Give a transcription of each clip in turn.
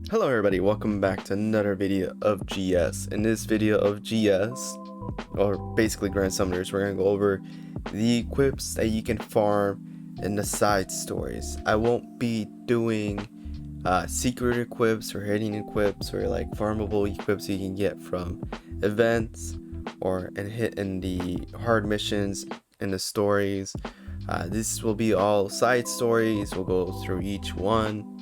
Hello everybody, welcome back to another video of GS. In this video of GS, or basically Grand Summoners, we're going to go over the equips that you can farm in the side stories. I won't be doing secret equips or hidden equips or like farmable equips you can get from events or in the hard missions in the stories. This will be all side stories. We'll go through each one.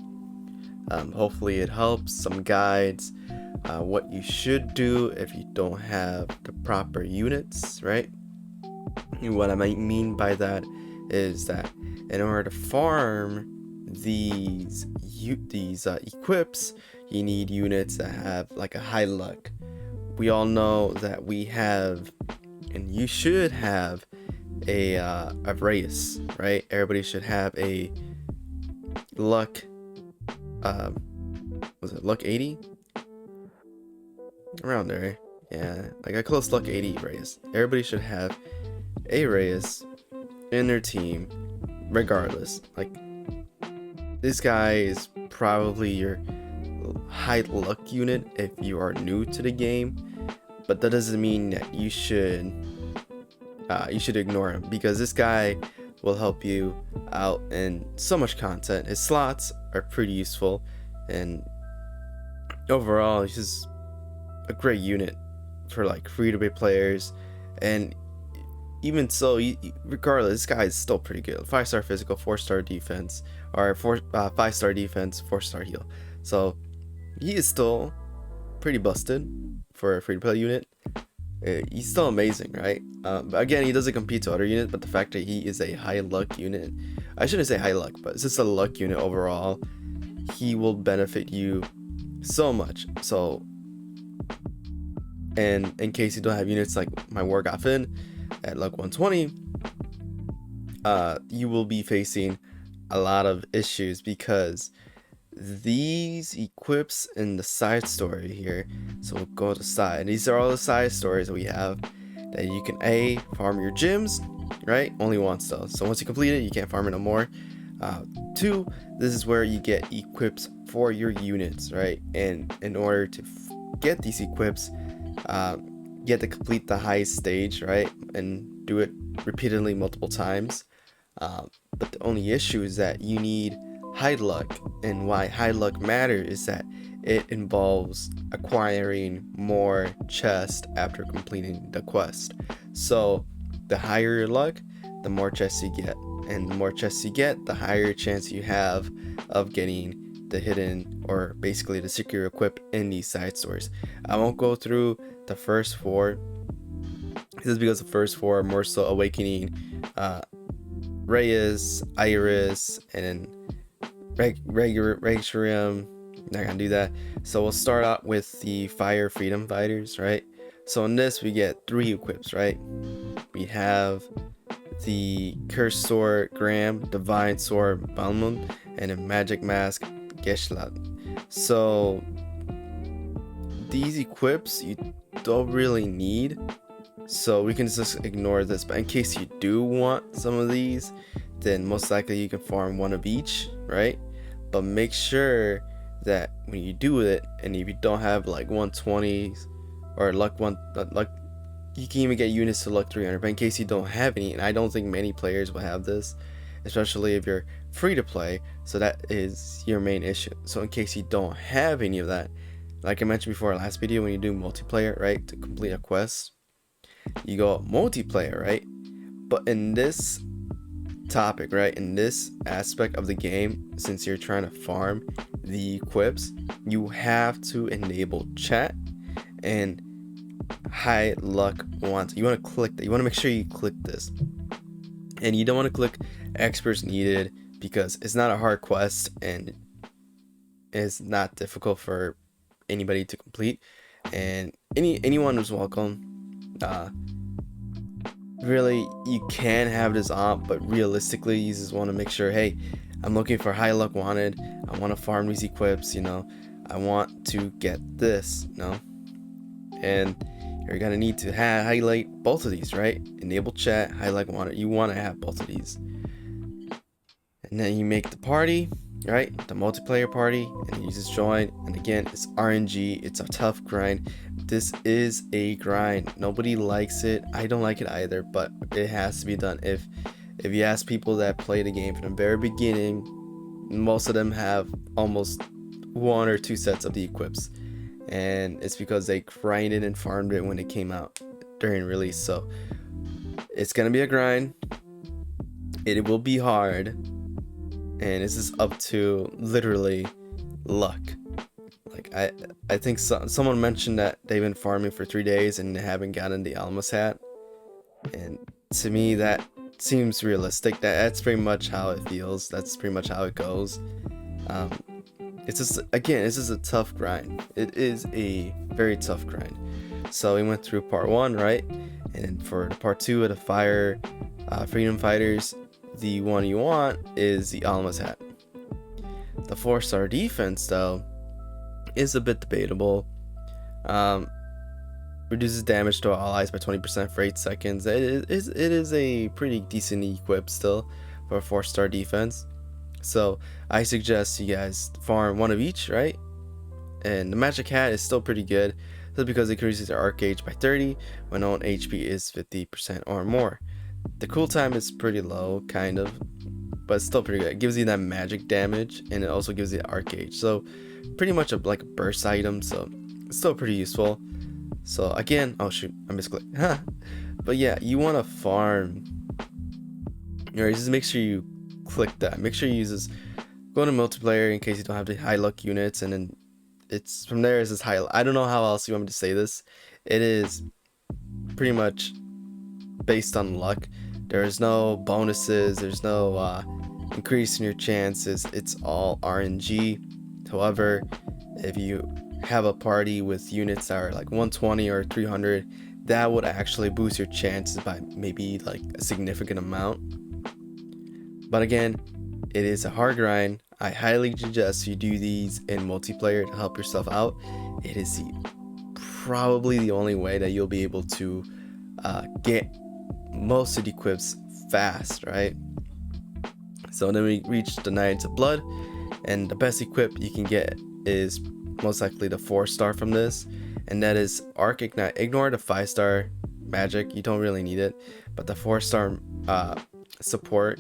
Hopefully it helps, some guides, what you should do if you don't have the proper units, right? And what I might mean by that is that in order to farm these equips, you need units that have like a high luck. We all know that we have, and you should have a race, right? Everybody should have a luck. Was it luck 80? Around there. Yeah, like a close luck 80 race. Everybody should have a race in their team, regardless. Like, this guy is probably your high luck unit if you are new to the game, but that doesn't mean that you should ignore him, because this guy will help you out in so much content. His slots are pretty useful, and overall he's just a great unit for like free-to-play players. And even so, regardless, this guy is still pretty good. 5-star physical, 4-star defense, or 5-star defense, 4-star heal. So he is still pretty busted for a free-to-play unit. He's still amazing, right? But again, he doesn't compete to other units, but the fact that he is a high luck unit, I shouldn't say high luck, but it's just a luck unit overall, he will benefit you so much. So, and in case you don't have units like my War Goffin at luck 120, you will be facing a lot of issues, because these equips in the side story here, so we'll go to side. These are all the side stories that we have that you can farm your gyms, right? Only once though, so once you complete it you can't farm it no more. 2, this is where you get equips for your units, right? And in order to get these equips, you have to complete the highest stage, right? And do it repeatedly multiple times. But the only issue is that you need high luck, and why high luck matters is that it involves acquiring more chests after completing the quest. So the higher your luck, the more chests you get, and the more chests you get, the higher chance you have of getting the hidden, or basically the secret equip in these side stories. I won't go through the first 4. This is because the first 4 are more so awakening Reyes, Iris, and then Registarium. Not gonna do that. So we'll start out with the Fire Freedom Fighters, right? So in this we get 3 equips, right? We have the Cursed Sword Graham, Divine Sword Balmund, and a Magic Mask Geshlat. So these equips you don't really need, so we can just ignore this. But in case you do want some of these, then most likely you can farm one of each, right? But make sure that when you do it, and if you don't have like 120s or luck you can even get units to luck 300. But in case you don't have any, and I don't think many players will have this, especially if you're free to play, so that is your main issue. So in case you don't have any of that, like I mentioned before last video, when you do multiplayer, right, to complete a quest, you go multiplayer, right? But in this topic, right, in this aspect of the game, since you're trying to farm the equips, you have to enable chat and high luck wants. You want to click that. You want to make sure you click this, and you don't want to click experts needed, because it's not a hard quest and it's not difficult for anybody to complete, and anyone is welcome. Really, you can have this on, but realistically you just want to make sure, hey, I'm looking for high luck wanted, I want to farm these equips, you know, I want to get this, you know, and you're gonna need to highlight both of these, right? Enable chat, high luck wanted. You want to have both of these. And then you make the party, right? The multiplayer party, and you just join. And again, it's RNG. It's a tough grind. This is a grind. Nobody likes it. I don't like it either, but it has to be done. If you ask people that play the game from the very beginning, most of them have almost 1 or 2 sets of the equips, and it's because they grinded and farmed it when it came out during release. So it's gonna be a grind. It will be hard, and this is up to literally luck. Like I think someone mentioned that they've been farming for 3 days and they haven't gotten the Almas hat, and to me that seems realistic. That's pretty much how it feels. That's pretty much how it goes. It's just, again, this is a tough grind. It is a very tough grind. So we went through part 1, right? And for the part 2 of the fire freedom fighters, the one you want is the Almas hat. The 4-star defense, though, is a bit debatable. Reduces damage to allies by 20% for 8 seconds. It is a pretty decent equip still for a 4-star defense. So I suggest you guys farm 1 of each, right? And the magic hat is still pretty good. That's because it increases your arc gauge by 30 when own HP is 50% or more. The cooltime is pretty low, kind of, but it's still pretty good. It gives you that magic damage, and it also gives you the arc gauge. So pretty much like a burst item, so it's still pretty useful. So again, oh shoot, I misclicked. But yeah, you want to farm. Alright, just make sure you click that. Make sure you use this. Go to multiplayer in case you don't have the high luck units, and then it's from there is this high. I don't know how else you want me to say this. It is pretty much based on luck. There's no bonuses. There's no increase in your chances. It's all RNG. However, if you have a party with units that are like 120 or 300, that would actually boost your chances by maybe like a significant amount. But again, it is a hard grind. I highly suggest you do these in multiplayer to help yourself out. It is probably the only way that you'll be able to get most of the equips fast, right? So then we reach the Knights of Blood, and the best equip you can get is most likely the 4-star from this, and that is Arc Ignite. Ignore the 5-star magic, you don't really need it, but the 4-star support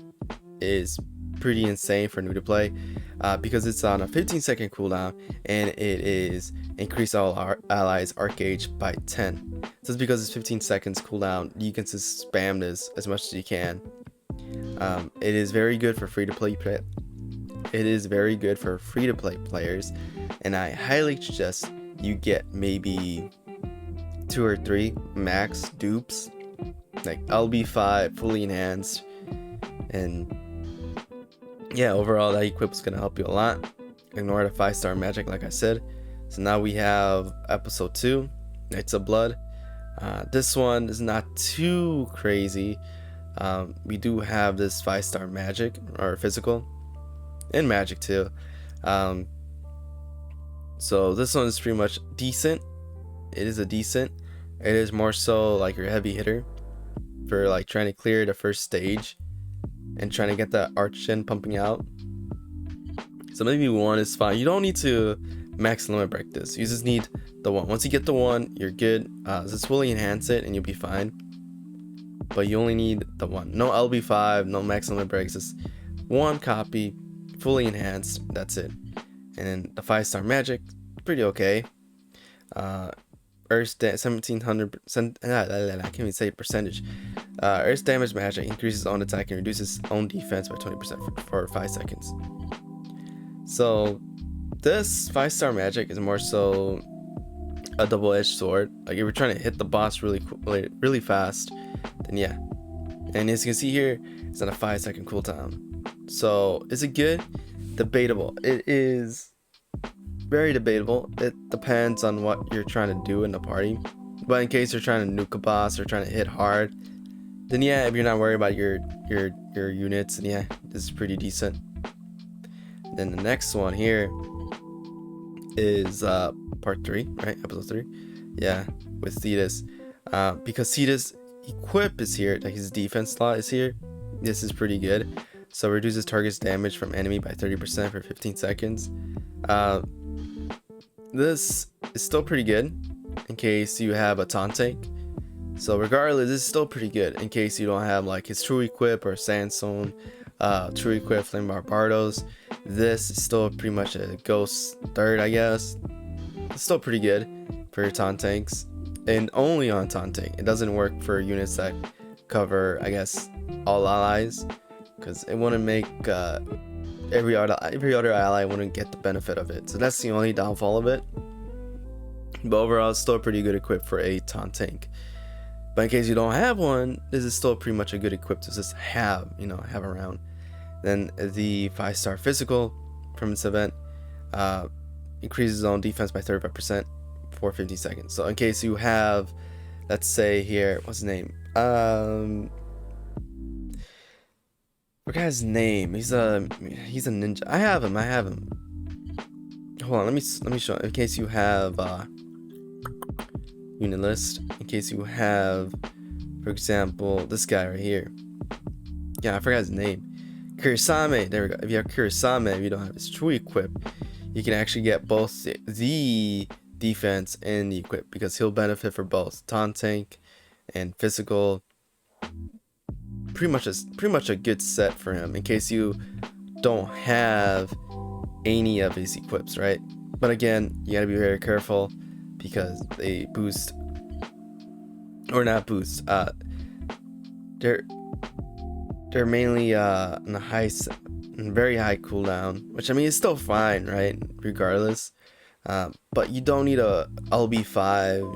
is pretty insane for new to play, because it's on a 15-second cooldown, and it is increase all our allies arc gauge by 10. Just because it's 15 seconds cooldown, you can just spam this as much as you can. It is very good for free-to-play. It is very good for free-to-play players, and I highly suggest you get maybe 2 or 3 max dupes, like LB5 fully enhanced, and yeah, overall that equip is gonna help you a lot. Ignore the 5-star magic, like I said. So now we have episode 2, Knights of Blood. This one is not too crazy. We do have this 5-star magic or physical, and magic too. So this one is pretty much decent. It is a decent. It is more so like your heavy hitter for like trying to clear the first stage and trying to get that arch-gen pumping out. So maybe 1 is fine. You don't need to max limit break this. You just need the 1. Once you get the 1, you're good. Just fully enhance it and you'll be fine. But you only need the 1. No LB5, no max limit breaks. Just 1 copy, fully enhanced. That's it. And then the 5-star magic, pretty okay. Earth 1700%. I can't even say percentage. Earth damage magic increases own attack and reduces own defense by 20% for 5 seconds. So this 5-star magic is more so a double-edged sword. Like if you're trying to hit the boss really fast, then yeah. And as you can see here, it's on a 5-second cooldown. So is it good? Debatable. It is very debatable. It depends on what you're trying to do in the party. But in case you're trying to nuke a boss or trying to hit hard, then yeah, if you're not worried about your units, then yeah, this is pretty decent. Then the next one here is part 3, right? Episode 3. Yeah, with Thetis. Because Thetis equip is here, like his defense slot is here. This is pretty good. So reduces target's damage from enemy by 30% for 15 seconds. This is still pretty good in case you have a taunt tank. So regardless, this is still pretty good in case you don't have like his true equip or sandstone, true equip flame barbardos. This is still pretty much a ghost third, I guess. It's still pretty good for your taunt tanks, and only on taunt tank. It doesn't work for units that cover, I guess, all allies, because it wouldn't make every other ally wouldn't get the benefit of it. So that's the only downfall of it. But overall, it's still a pretty good equip for a taunt tank. But in case you don't have one, this is still pretty much a good equip to just have around. Then the 5-star physical from this event increases own defense by 35% for 50 seconds. So in case you have, let's say here, what's his name? Forgot his name. He's a ninja. I have him. Hold on, let me show. In case you have unit list. In case you have, for example, this guy right here. Yeah, I forgot his name. Kurisame. There we go. If you have Kurisame, if you don't have his true equip, you can actually get both the defense and the equip, because he'll benefit for both taunt tank and physical. Pretty much a good set for him in case you don't have any of his equips, right? But again, you gotta be very careful because they boost, or not boost. They're mainly on a very high cooldown, which I mean is still fine, right? Regardless, but you don't need a LB5.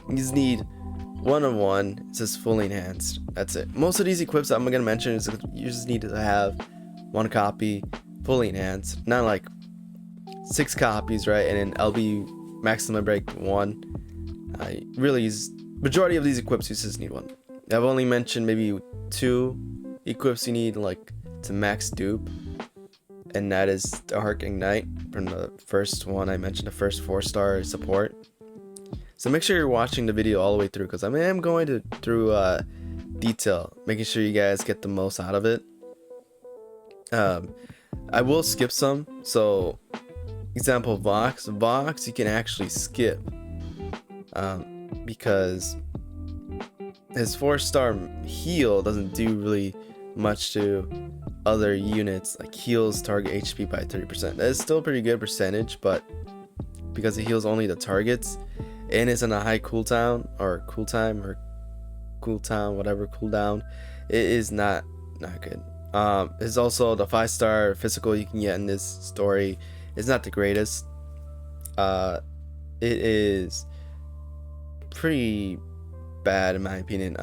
You just need one of one. It's just fully enhanced. That's it. Most of these equips that I'm gonna mention is you just need to have one copy fully enhanced, not like 6 copies, right? And then LB maximum break 1. Really, majority of these equips you just need one. I've only mentioned maybe 2 equips you need like to max dupe, and that is the Arc Ignite from the first one I mentioned, the first 4-star support. So make sure you're watching the video all the way through, because I am going through detail, making sure you guys get the most out of it. I will skip some. So example, Vox you can actually skip because his 4-star heal doesn't do really much to other units, like heals target HP by 30%. That is still a pretty good percentage, but because it heals only the targets and it's in a high cooldown, cooldown, it is not good. It's also the 5-star physical you can get in this story is not the greatest. It is pretty bad in my opinion.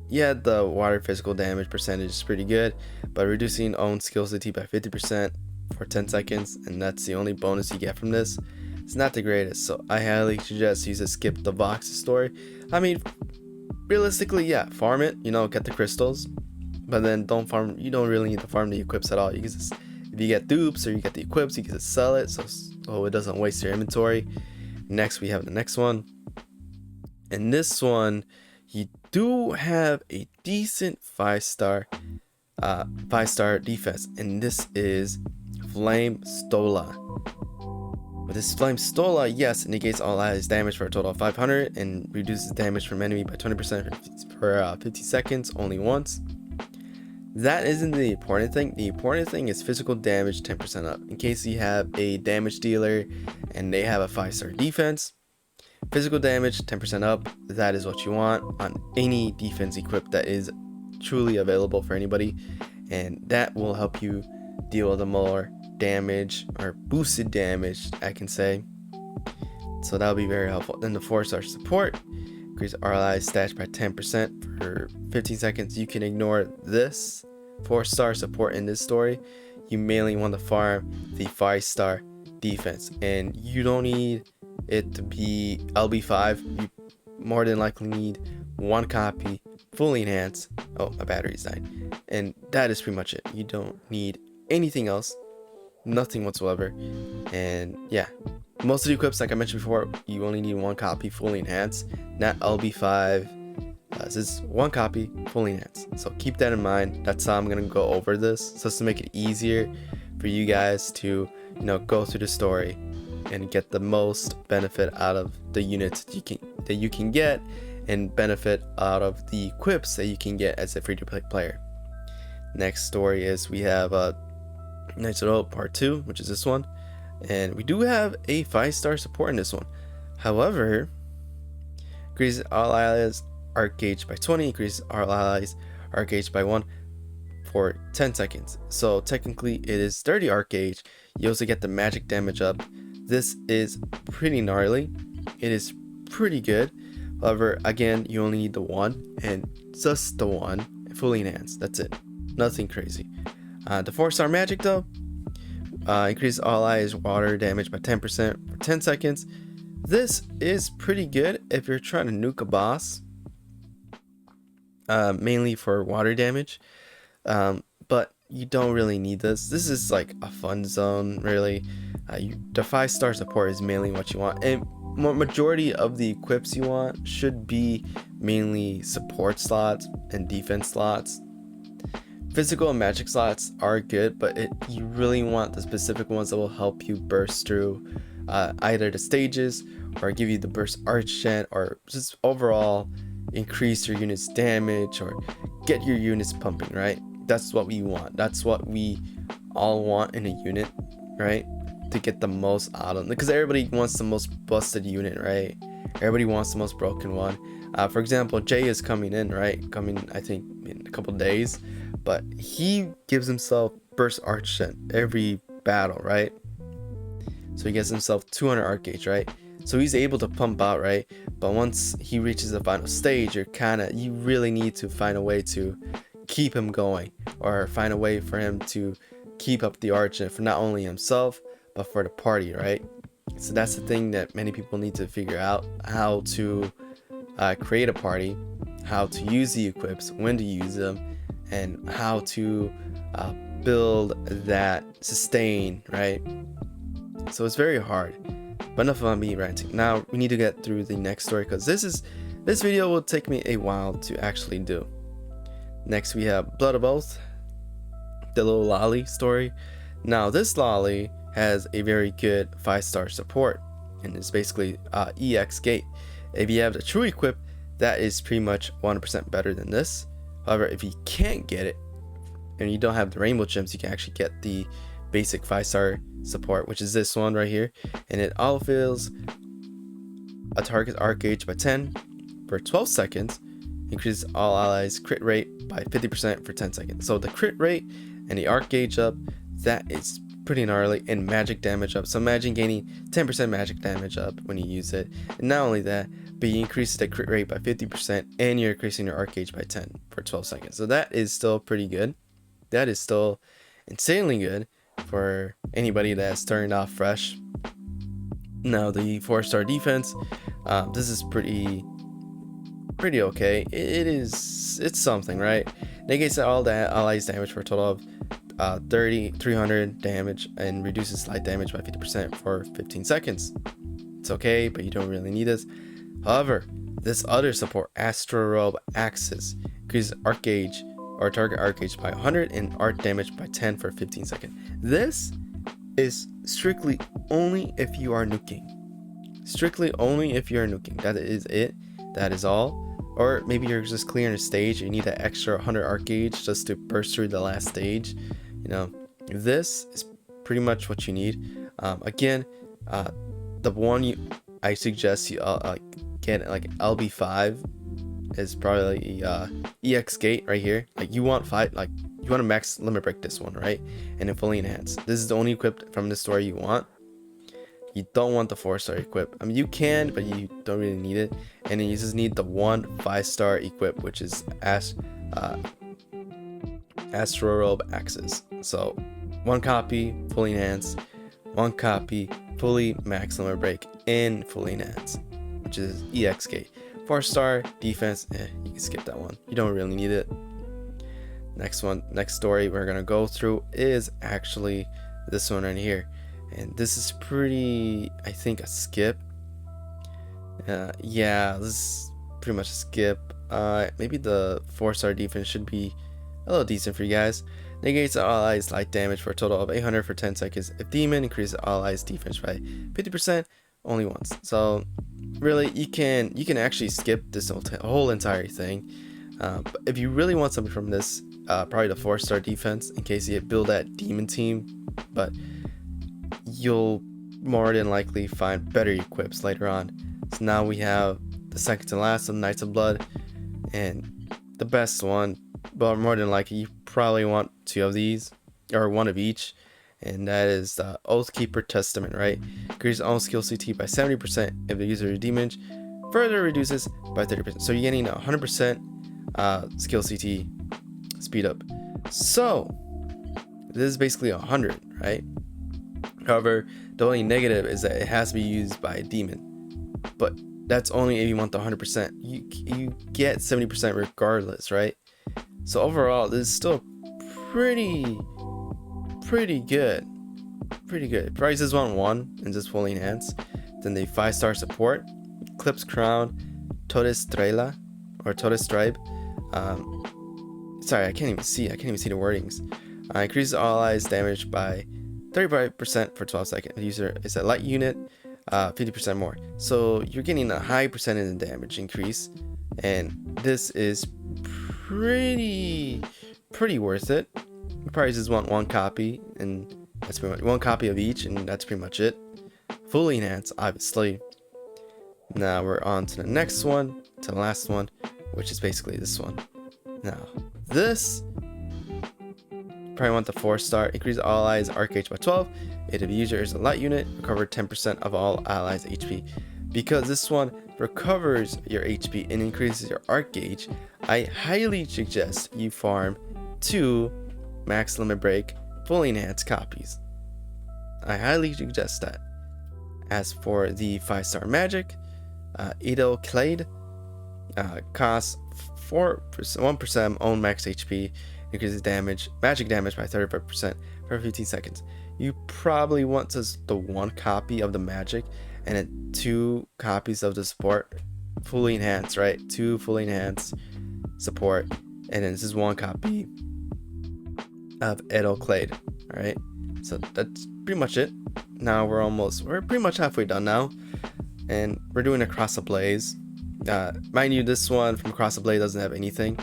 Yeah, the water physical damage percentage is pretty good, but reducing own skill CT by 50% for 10 seconds, and that's the only bonus you get from this. It's not the greatest, so I highly suggest you just skip the Vox story. I mean, realistically, yeah, farm it, get the crystals, but then don't farm. You don't really need to farm the equips at all. You can just, if you get dupes or you get the equips, you can just sell it so it doesn't waste your inventory. Next, we have the next one, and this one, you do have a decent 5-star defense, and this is Flame Stola. With this Flame Stola, yes, it negates all allies damage for a total of 500 and reduces damage from enemy by 20% for 50 seconds only once. That isn't the important thing. The important thing is physical damage 10% up. In case you have a damage dealer and they have a 5-star defense, physical damage 10% up, that is what you want on any defense equip that is truly available for anybody, and that will help you deal with the more damage, or boosted damage I can say. So that'll be very helpful. Then the 4-star support increase RLI stats by 10% for 15 seconds. You can ignore this 4-star support in this story. You mainly want to farm the 5-star defense, and you don't need it to be LB5. You more than likely need 1 copy fully enhanced. Oh, my battery's died, and that is pretty much it. You don't need anything else, nothing whatsoever. And yeah, most of the equips, like I mentioned before, you only need 1 copy fully enhanced, not LB5 This is one copy, fully enhanced. So keep that in mind. That's how I'm gonna go over this, so as to make it easier for you guys to, go through the story and get the most benefit out of the units that you can get, and benefit out of the equips that you can get as a free-to-play player. Next story is we have Knights of the Old Part 2, which is this one, and we do have a 5-star support in this one. However, increases all allies arc gauge by 20, increases all allies arc gauge by 1 for 10 seconds. So technically it is 30 arc gauge. You also get the magic damage up. This is pretty gnarly. It is pretty good. However, again, you only need the one, and just the one, fully enhanced. That's it. Nothing crazy. The 4-star magic though, increases all allies water damage by 10% for 10 seconds. This is pretty good if you're trying to nuke a boss, mainly for water damage, but you don't really need this. This is like a fun zone, really. The 5-star support is mainly what you want, and majority of the equips you want should be mainly support slots and defense slots. Physical and magic slots are good, but you really want the specific ones that will help you burst through either the stages, or give you the burst arch gen, or just overall increase your unit's damage, or get your units pumping, right? That's what we want. That's what we all want in a unit, right? To get the most out of them, because everybody wants the most busted unit, right? Everybody wants the most broken one. For example, Jay is coming in, right? Coming, I think, in a couple days, but he gives himself burst arch gen every battle, right? So he gets himself 200 arc gauge, right? So he's able to pump out, right? But once he reaches the final stage, you really need to find a way to keep him going, or find a way for him to keep up the arch gen for not only himself, but for the party, right? So that's the thing that many people need to figure out: how to create a party, how to use the equips, when to use them, and how to build that sustain, right? So it's very hard. But enough of me ranting. Now we need to get through the next story, because this video will take me a while to actually do. Next we have Blood of Oath, the little lolly story. Now this lolly has a very good 5-star support, and it's basically EX gate. If you have the true equip, that is pretty much 100% better than this. However, if you can't get it and you don't have the rainbow gems, you can actually get the basic 5-star support, which is this one right here, and it autofills a target arc gauge by 10 for 12 seconds, increases all allies crit rate by 50% for 10 seconds. So the crit rate and the arc gauge up, that is pretty gnarly, and magic damage up. So imagine gaining 10% magic damage up when you use it, and not only that, but you increase the crit rate by 50%, and you're increasing your arc gauge by 10 for 12 seconds. So that is still pretty good. That is still insanely good for anybody that's turned off fresh. Now the 4-star defense, this is pretty okay. It's something, right? Negates all the allies damage for a total of 300 damage, and reduces slight damage by 50% for 15 seconds. It's okay, but you don't really need this. However, this other support, Astro Robe Axis, increases arc gauge or target arc gauge by 100 and arc damage by 10 for 15 seconds. This is strictly only if you are nuking. Strictly only if you're nuking. That is it. That is all. Or maybe you're just clearing a stage, you need that extra 100 arc gauge just to burst through the last stage. This is pretty much what you need. Again, the one I suggest you get, like LB5, is probably EX gate right here. Like you want to max limit break this one, right? And then fully enhanced. This is the only equipped from the story you want. You don't want the 4-star equip. I mean, you can, but you don't really need it. And then you just need the one 5-star equip, which is Astro Robe Axis. So one copy fully enhanced, one copy fully max limit break, and fully enhanced, which is EX gate. 4-star defense, you can skip that one. You don't really need it. Next story we're gonna go through is actually this one right here, and this is pretty, I think, a skip. Yeah, this is pretty much a skip. maybe the 4-star defense should be a little decent for you guys. Negates all allies light damage for a total of 800 for 10 seconds. If demon, increases all allies defense by 50% only once. So really, you can actually skip this whole entire thing. But if you really want something from this, probably the 4-star defense in case you build that demon team. But you'll more than likely find better equips later on. So now we have the second to last of Knights of Blood, and the best one, but more than likely you probably want 2 of these or 1 of each, and that is the Oathkeeper Testament, right? Increases all skill CT by 70% if the user is damage, further reduces by 30%. So you're getting 100% skill CT speed up. So this is basically 100, right? However, the only negative is that it has to be used by a demon, but that's only if you want the 100%. You get 70% regardless, right? So overall, this is still pretty good. Price is 1 and just fully enhanced. Then the 5-star support, Eclipse Crown, Todes Strela or Todes Stripe. Sorry, I can't even see the wordings. Increases all allies damage by 35% for 12 seconds. The user is a light unit, 50% more. So you're getting a high percentage in damage increase, and this is pretty worth it. You probably just want 1 copy, and that's pretty much 1 copy of each, and that's pretty much it. Fully enhanced, obviously. Now we're on to the next one, to the last one, which is basically this one. Now this, probably want the 4-star. Increase all allies arc HP by 12. If the user is a light unit, recover 10% of all allies HP. Because this one recovers your HP and increases your arc gauge, I highly suggest you farm 2 max limit break fully enhanced copies. I highly suggest that. As for the 5-star magic, Edel Clade costs 1% own max HP, increases magic damage by 35% for 15 seconds. You probably want just the 1 copy of the magic and then 2 copies of the support, fully enhanced, right? 2 fully enhanced support, and then this is 1 copy of Edel Clade. All right, so that's pretty much it. Now we're pretty much halfway done now, and we're doing Across the Blaze. Mind you, this one from Across the Blaze doesn't have anything,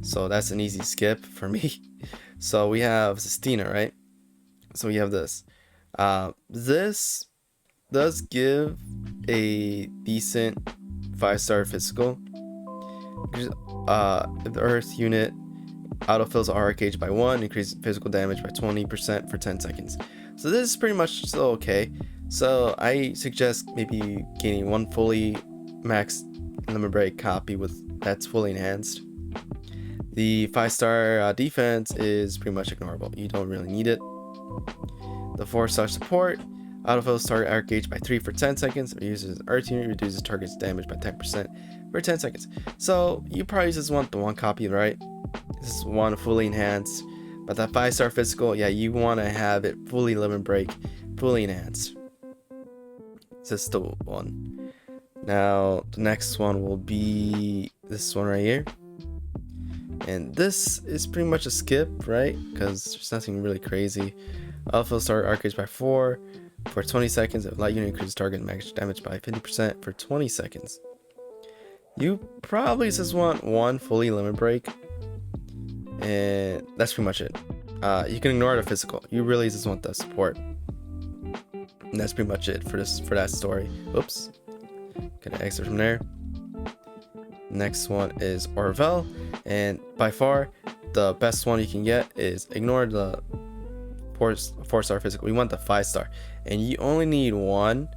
so that's an easy skip for me. So we have Sistina, right? So we have this. This does give a decent 5-star physical. If the Earth unit autofills arc gauge by 1, increases physical damage by 20% for 10 seconds. So this is pretty much still okay. So I suggest maybe gaining 1 fully max limit break copy with that's fully enhanced. The 5-star defense is pretty much ignorable. You don't really need it. The 4-star support autofills target arc gauge by 3 for 10 seconds. If it uses an Earth unit, reduces target's damage by 10% for 10 seconds. So you probably just want the 1 copy, right? This is 1 fully enhanced. But that 5-star physical, yeah, you want to have it fully limit break, fully enhanced. This is the one. Now the next one will be this one right here, and this is pretty much a skip, right? Because there's nothing really crazy. Alpha start arc gauge by 4 for 20 seconds. If light unit increases target max damage by 50% for 20 seconds. You probably just want 1 fully limit break, and that's pretty much it. You can ignore the physical. You really just want the support, and that's pretty much it for that story. Oops, gonna exit from there. Next one is Orvel, and by far the best one you can get is ignore the 4-star physical. We want the 5-star, and you only need 1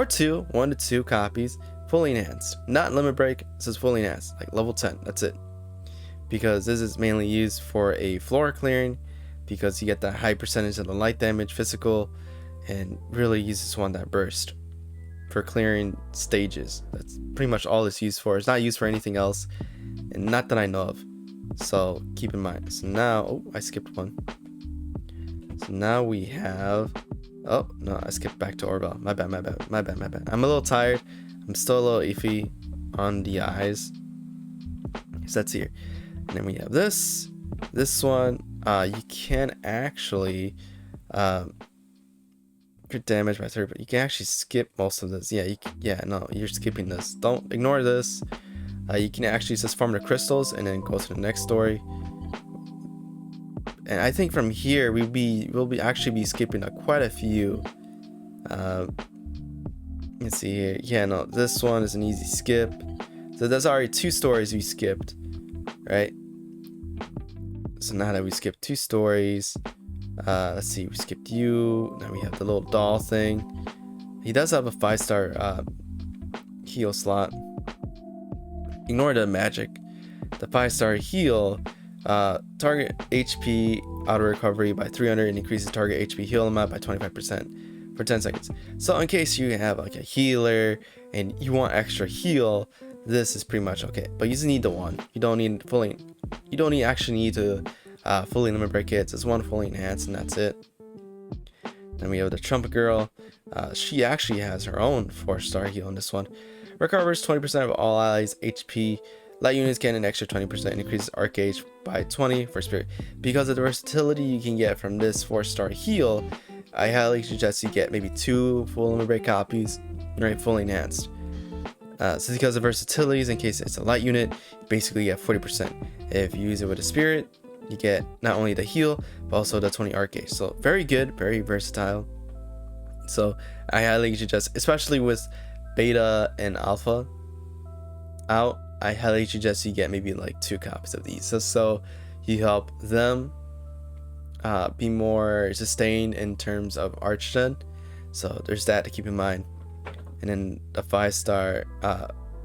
to 2 copies fully enhanced, not limit break. This is fully enhanced, like level 10. That's it, because this is mainly used for a floor clearing, because you get that high percentage of the light damage physical, and really you just want that burst for clearing stages. That's pretty much all it's used for. It's not used for anything else, and not that I know of, so keep in mind. So now, oh, I skipped one. So now we have, oh no, I skipped back to Orvel. My bad. I'm a little tired. I'm still a little iffy on the eyes. So that's here. And then we have this one. You can actually get damaged by 30, but you can actually skip most of this. No, you're skipping this. Don't ignore this. You can actually just farm the crystals and then go to the next story. And I think from here we'll be actually be skipping quite a few. Let's see here. Yeah, no, this one is an easy skip. So there's already 2 stories we skipped, right? So now that we skipped 2 stories, let's see, we skipped you. Now we have the little doll thing. He does have a 5-star heal slot. Ignore the magic. The 5-star heal, target HP auto recovery by 300 and increases target HP heal amount by 25% for 10 seconds. So in case you have like a healer and you want extra heal, this is pretty much okay. But you just need the one. You don't need actually need to fully limit break it. It's just one fully enhanced and that's it. Then we have the Trumpet Girl. She actually has her own 4-star heal in this one. Recovers 20% of all allies HP. Light units get an extra 20% and increases arc gauge by 20 for spirit. Because of the versatility you can get from this 4-star heal, I highly suggest you get maybe 2 full limit break copies, right, fully enhanced. So because of versatilities, in case it's a light unit, you basically get 40%. If you use it with a spirit, you get not only the heal, but also the 20 arc gauge. So very good, very versatile. So I highly suggest, especially with beta and alpha out, I highly suggest you get maybe like 2 copies of these. So you help them be more sustained in terms of arch gen. So there's that to keep in mind. And then the 5-star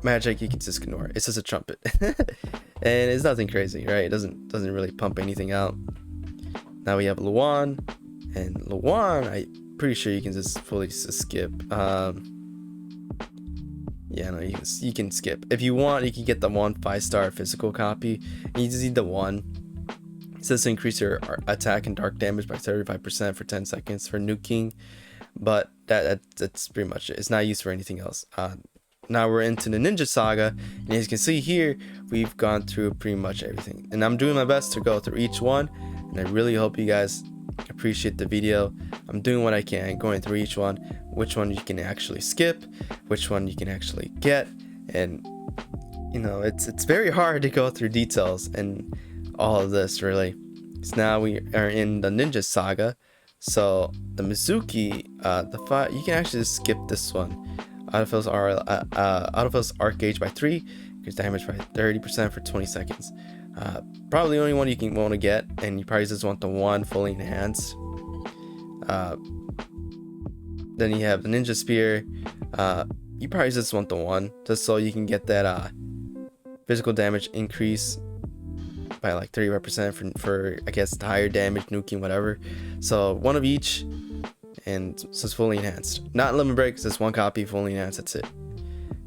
magic you can just ignore. It's just a trumpet. And it's nothing crazy, right? It doesn't really pump anything out. Now we have Luan. And Luan, I'm pretty sure you can just fully skip. Yeah, no, you can skip. If you want, you can get the 1 5-star physical copy. And you just need the 1. It says to increase your attack and dark damage by 35% for 10 seconds for Nuking. But that's pretty much it. It's not used for anything else. Now we're into the Ninja Saga, and as you can see here, we've gone through pretty much everything. And I'm doing my best to go through each one, and I really hope you guys appreciate the video. I'm doing what I can, going through each one, which one you can actually skip, which one you can actually get, and you know, it's very hard to go through details and all of this really. So now we are in the Ninja Saga. So the Mizuki, you can actually just skip this one. Autofills arc gauge by 3, increase damage by 30% for 20 seconds. Probably the only one you can want to get, and you probably just want the 1 fully enhanced. Then you have the Ninja Spear. You probably just want the 1, just so you can get that physical damage increase by like 35% for I guess the higher damage, nuking, whatever. So 1 of each, and so it's fully enhanced. Not limit break, it's just 1 copy fully enhanced, that's it.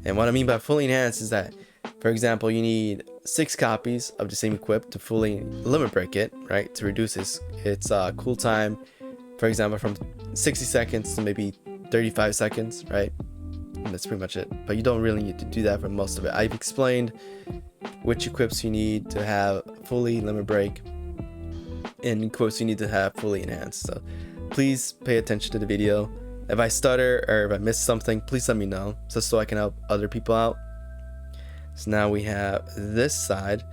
And what I mean by fully enhanced is that, for example, you need 6 copies of the same equip to fully limit break it, right? To reduce its cool time, for example, from 60 seconds to maybe 35 seconds, right? And that's pretty much it. But you don't really need to do that for most of it. I've explained which equips you need to have fully limit break and equips you need to have fully enhanced. So please pay attention to the video. If I stutter or if I miss something, please let me know, just so I can help other people out. So now we have this side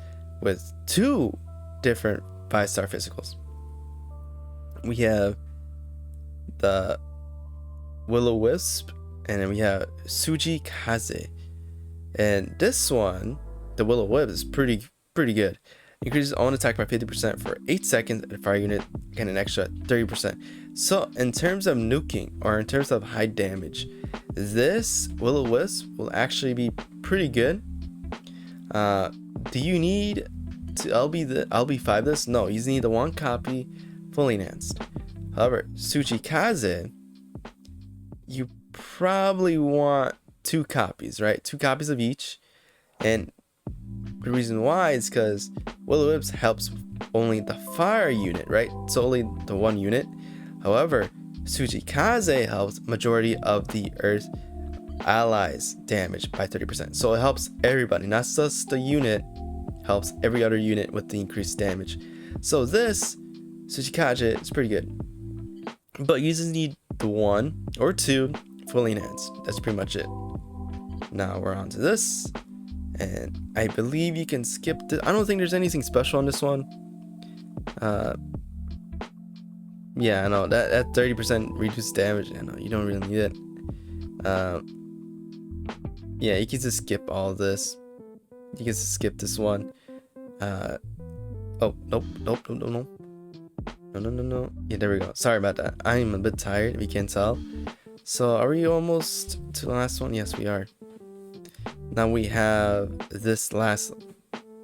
with 2 different 5-star physicals. We have the Will-O-Wisp, and then we have Tsuji Kaze. And this one, the Will-O-Wisp, is pretty good. Increases own attack by 50% for 8 seconds, and fire unit get an extra 30%. So in terms of nuking, or in terms of high damage, this Will-O-Wisp will actually be pretty good. Do you need to LB5 this? No, you just need the 1 copy fully enhanced. However, Tsuji Kaze, you probably want 2 copies, right? 2 copies of each. And the reason why is because Will-O-Wisp helps only the fire unit, right? It's only the 1 unit. However, Tsuji Kaze helps majority of the Earth allies damage by 30%. So it helps everybody, not just the unit. helps every other unit with the increased damage. So this Tsuchikage is pretty good, but you just need the 1 or 2 fully enhanced. That's pretty much it. Now we're on to this, and I believe you can skip this. I don't think there's anything special on this one. Yeah, I know that 30% reduced damage. I know you don't really need it. Yeah, you can just skip all this. You can just skip this one. Oh, nope. No. Yeah, there we go. Sorry about that. I'm a bit tired, if you can't tell. So, are we almost to the last one? Yes, we are. Now we have this last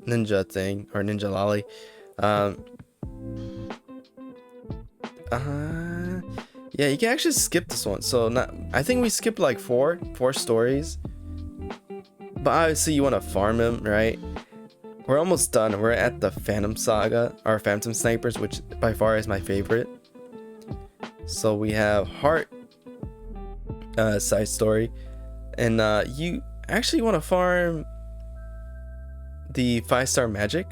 ninja thing, or ninja lolly. Yeah, you can actually skip this one. So, I think we skipped like four stories. But obviously, you want to farm him, right? We're almost done. We're at the Phantom Saga, or Phantom Snipers, which by far is my favorite. So we have Heart side story, and you actually want to farm the 5-star magic.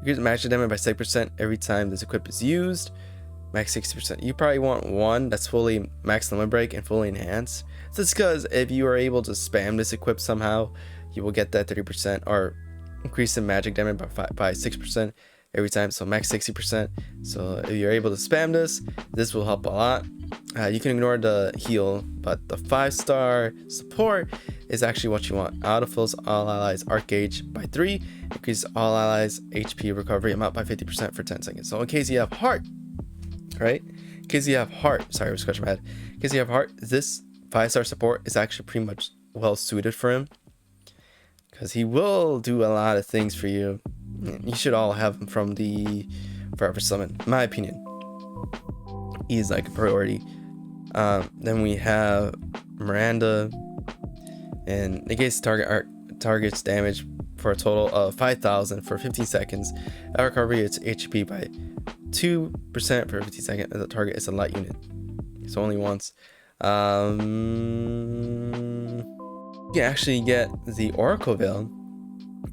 You get magic damage by 6% every time this equip is used. Max 60%. You probably want one that's fully max limit break and fully enhanced. That's because if you are able to spam this equip somehow, you will get that 30% or increase in magic damage by 6% every time, so max 60%. So if you're able to spam this will help a lot. You can ignore the heal, but the 5-star support is actually what you want. Auto fills all allies arc gauge by 3, increases all allies HP recovery amount by 50% for 10 seconds. So in case you have Heart, right? In case you have Heart, sorry, I was scratching my head. In case you have Heart, this 5-star support is actually pretty much well suited for him, because he will do a lot of things for you. You should all have him from the Forever Summon, in my opinion. He's like a priority. Then we have Miranda, and negates target's damage for a total of 5,000 for 15 seconds. At recovery, its HP by 2% for 15 seconds. The target is a light unit, so only once. You can actually get the Oracle Veil,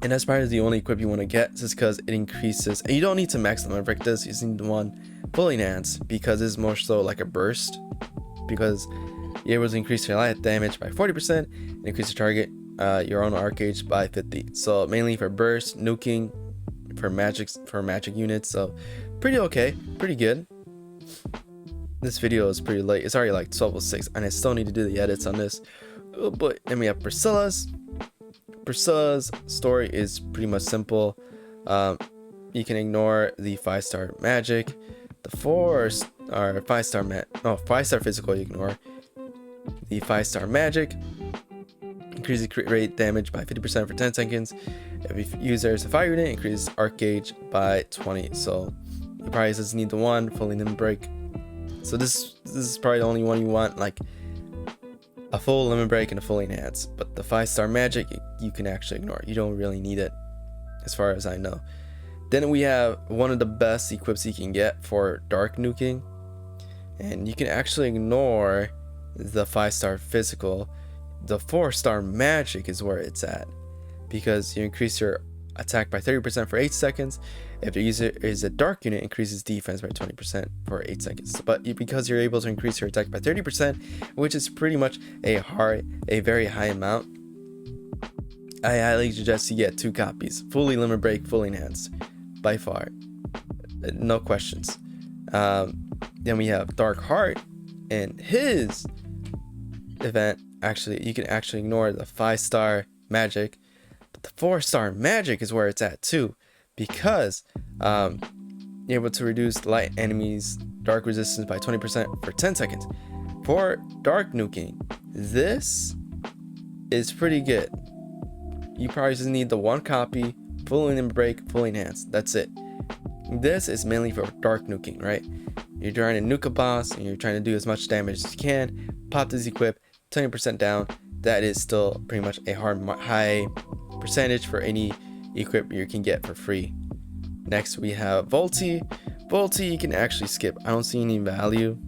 and that's probably the only equip you want to get, just because it increases, and you don't need to max limit break this. You just need one fully enhanced, because it's more so like a burst, because you're able to increase your light damage by 40% and increase your target your own arc gauge by 50. So mainly for burst, nuking, for magic units. So pretty okay, pretty good. This video is pretty late. It's already like 12:06, and I still need to do the edits on this. Oh boy. Then we have Priscilla's story is pretty much simple. You can ignore the 5-star magic, the 5-star physical. You ignore the 5-star magic. Increases crit rate damage by 50% for 10 seconds. If you use there as a fire unit, increases arc gauge by 20. So you probably just need the one fully limit break. So this is probably the only one you want, like a full limit break and a fully enhance. But the 5-star magic you can actually ignore. You don't really need it, as far as I know. Then we have one of the best equips you can get for dark nuking, and you can actually ignore the 5-star physical. The 4-star magic is where it's at, because you increase your attack by 30% for 8 seconds. If the user is a dark unit, increases defense by 20% for 8 seconds. But because you're able to increase your attack by 30%, which is pretty much a very high amount, I highly suggest you get 2 copies. Fully limit break, fully enhanced, by far, no questions. Then we have Dark Heart, and his event, actually you can actually ignore the 5-star magic, but the 4-star magic is where it's at too, because you're able to reduce light enemies dark resistance by 20% for 10 seconds. For dark nuking, this is pretty good. You probably just need the 1 copy, fully limit break, fully enhanced. That's it. This is mainly for dark nuking, right? You're trying to nuke a boss and you're trying to do as much damage as you can. Pop this equip, 20% down. That is still pretty much a high percentage for any equip you can get for free. Next we have Volti. Volti you can actually skip. I don't see any value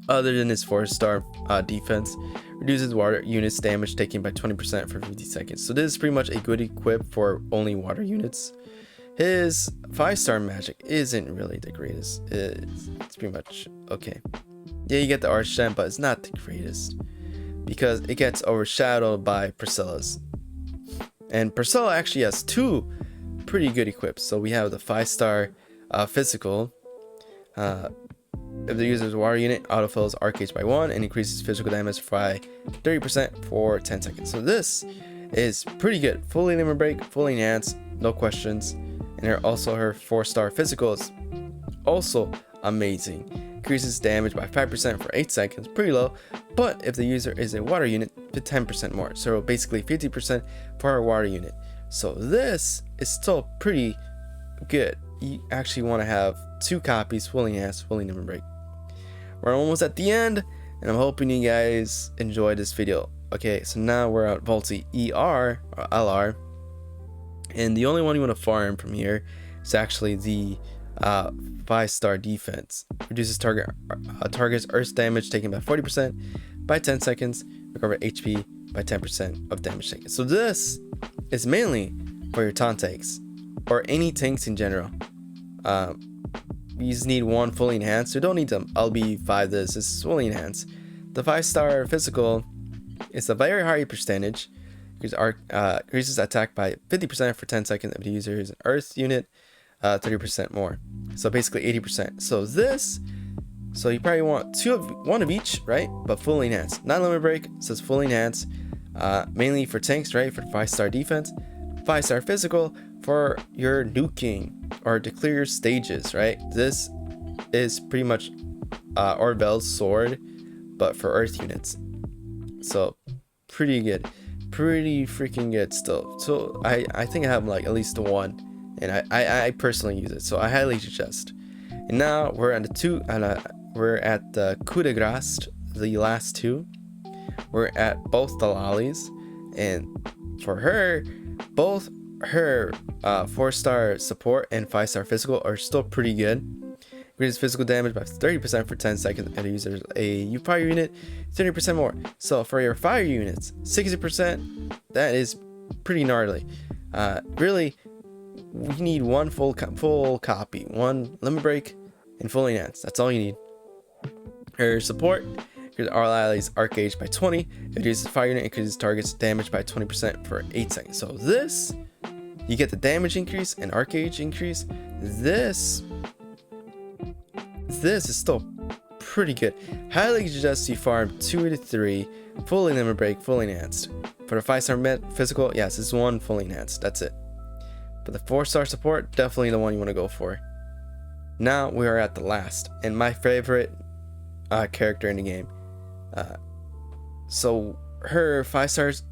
other than his 4-star defense. reduces water units damage taken by 20% for 50 seconds. So this is pretty much a good equip for only water units. His 5-star magic isn't really the greatest. It's pretty much okay. Yeah, you get the Archgem, but it's not the greatest because it gets overshadowed by Priscilla's. And Priscilla actually has 2 pretty good equips. So we have the 5-star physical. If the user's water unit, autofills Arcage by 1 and increases physical damage by 30% for 10 seconds. So this is pretty good. Fully limit break, fully enhanced, no questions. And also her 4-star physical is also amazing. Increases damage by 5% for 8 seconds, pretty low. But if the user is a water unit, 10% more. So basically 50% for a water unit. So this is still pretty good. You actually want to have 2 copies, fully enhanced, fully limit break. We're almost at the end, and I'm hoping you guys enjoyed this video. Okay, so now we're at Vaulty ER or LR. And the only one you want to farm from here is actually the 5-star defense. Reduces target's earth damage taken by 40% by 10 seconds. Recover HP by 10% of damage taken. So this is mainly for your taunt tanks or any tanks in general. You just need 1 fully enhanced. You don't need them. LB5 this is fully enhanced. The 5-star physical is a very high percentage. Increases attack by 50% for 10 seconds if the user is an earth unit, 30% more. So basically 80%. So you probably want 1 of each, right? But fully enhanced. Not limit break, so it's fully enhanced. Mainly for tanks, right? For 5-star defense, 5-star physical for your nuking or to clear your stages, right? This is pretty much Orvel's sword, but for earth units. So pretty good. Pretty freaking good still. So I think I have like at least 1, and I personally use it, so I highly suggest. And now we're at we're at the coup de grace, the last 2. We're at both the lollies, and for her, both her 4-star support and 5-star physical are still pretty good. Increases physical damage by 30% for 10 seconds and uses a fire unit 30% more. So for your fire units, 60%, that is pretty gnarly. Really, we need 1 full copy, 1 limit break, and fully enhanced. That's all you need. Her support, our allies Arcage by 20. It uses fire unit, increases target's damage by 20% for 8 seconds. So this, you get the damage increase and Arcage increase. This is still pretty good. Highly suggest you farm 2 to 3, fully limit break, fully enhanced. For the 5-star physical, yes, it's 1 fully enhanced. That's it. But the 4-star support, definitely the one you want to go for. Now we are at the last, and my favorite character in the game. So her 5 stars,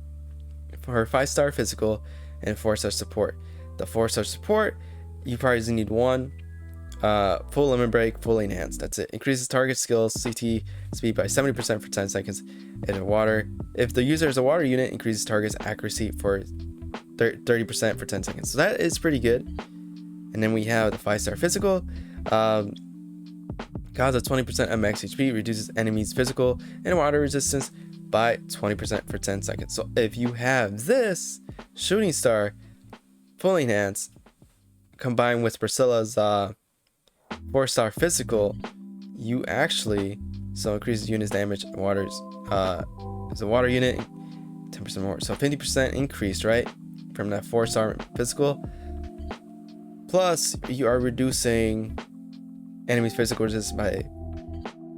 for her 5-star physical and 4-star support. The 4-star support, you probably need 1. Full limit break, fully enhanced. That's it. Increases target skills CT speed by 70% for 10 seconds. If the user is a water unit, increases target's accuracy for 30% for 10 seconds. So that is pretty good. And then we have the 5-star physical. Causes 20% MX HP, reduces enemies' physical and water resistance by 20% for 10 seconds. So if you have this shooting star fully enhanced combined with Priscilla's 4-star physical, you actually increases units damage waters as a water unit 10% more, so 50% increase, right, from that 4-star physical, plus you are reducing enemies physical resistance by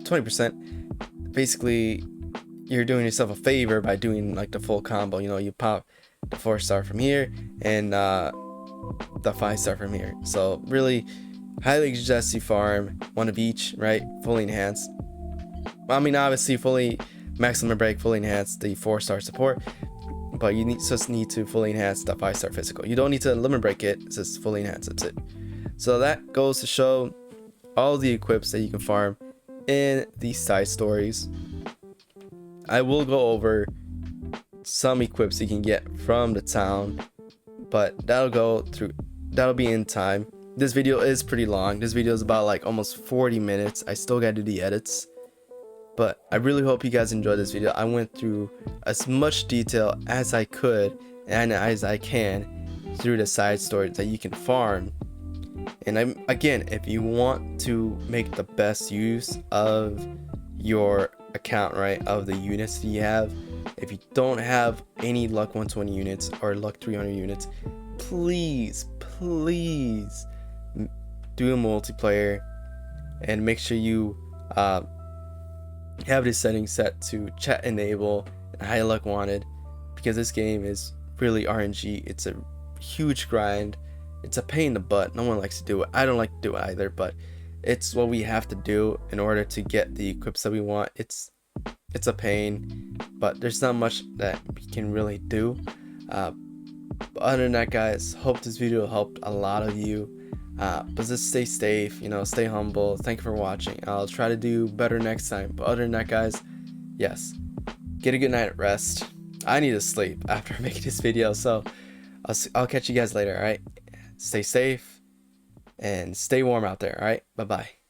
20%. Basically you're doing yourself a favor by doing like the full combo. You know, you pop the 4-star from here and the 5-star from here. So really highly suggest you farm 1 of each, right? Fully enhanced. I mean, obviously fully maximum break, fully enhanced the 4-star support, but you just need to fully enhance the 5-star physical. You don't need to limit break it, it's just fully enhanced. That's it. So that goes to show all the equips that you can farm in these side stories. I will go over some equips you can get from the town, but that'll be in time. This video is pretty long. This video is about like almost 40 minutes. I still gotta do the edits. But I really hope you guys enjoyed this video. I went through as much detail as I could and as I can through the side stories that you can farm. And again, if you want to make the best use of your account, right, of the units that you have, if you don't have any luck 120 units or luck 300 units, please do a multiplayer and make sure you have this setting set to chat enable and high luck wanted, because this game is really RNG. It's a huge grind. It's a pain in the butt. No one likes to do it. I don't like to do it either, but it's what we have to do in order to get the equips that we want. It's a pain, but there's not much that we can really do. But other than that, guys, hope this video helped a lot of you. But just stay safe, stay humble. Thank you for watching. I'll try to do better next time. But other than that, guys, yes, get a good night rest. I need to sleep after making this video, so I'll catch you guys later. All right, stay safe and stay warm out there. All right, bye bye.